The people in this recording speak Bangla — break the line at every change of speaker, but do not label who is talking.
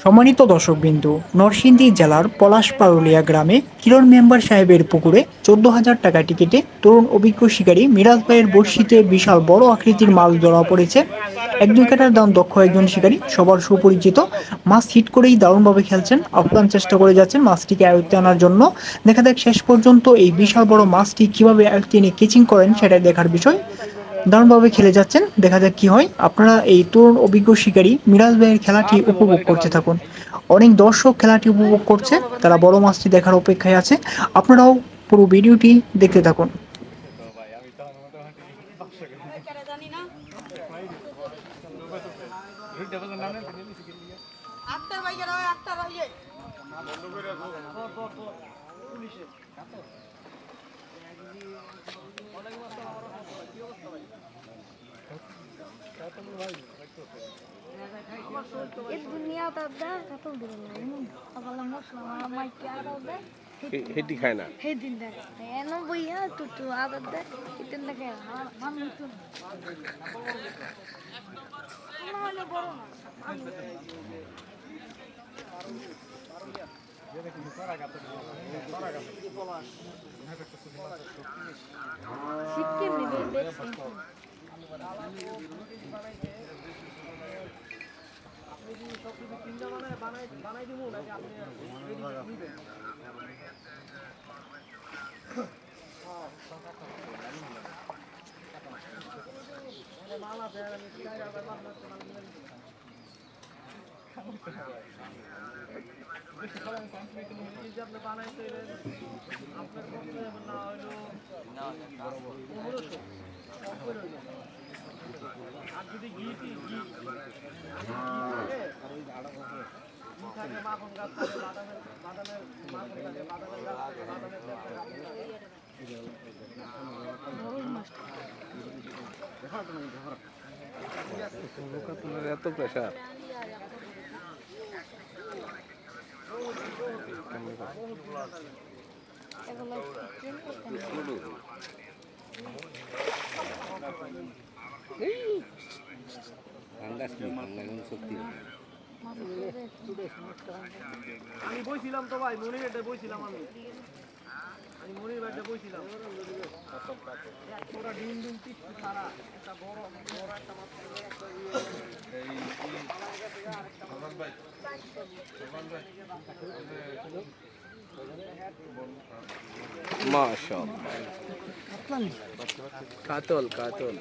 সম্মানিত দর্শকবৃন্দু, নরসিংদী জেলার পলাশপারুলিয়া গ্রামে কিরণ মেম্বার সাহেবের পুকুরে 14,000 টাকা টিকিটে তরুণ অভিজ্ঞ শিকারী মিরাজ ভাইয়ের বড়শিতে বিশাল বড় আকৃতির মাছ ধরা পড়েছে। 1-2 কাটার দাম দক্ষ একজন শিকারী, সবার সুপরিচিত। মাছ হিট করেই দারুণভাবে খেলছেন, আপ্রাণ চেষ্টা করে যাচ্ছেন মাছটিকে আয়ত্তে আনার জন্য। দেখা যাক শেষ পর্যন্ত এই বিশাল বড় মাছটি কিভাবে আয়ত্তে এনে কেচিং করেন সেটাই দেখার বিষয়। দারুণভাবে খেলে যাচ্ছেন, দেখা যাক কি হয়। আপনারা এই তরুণ অভিজ্ঞ শিকারী মিরাজ ভাইয়ের খেলাটি উপভোগ করতে থাকুন। অনেক দর্শক খেলাটি উপভোগ করছে, তারা বড় মাছটি দেখার অপেক্ষায় আছে। আপনারাও পুরো ভিডিওটি দেখতে থাকুন।
হেডি খায় না এত প্রেশার
আমি বইছিলাম তো ভাই, মনির এটা বইছিলাম আমি মনির বাড়িতে বইছিলাম। ওরা ডিম ডিম পিস সারা একটা বড় বড় একটা মাছ
মাশাআল্লাহ কাতল কাতল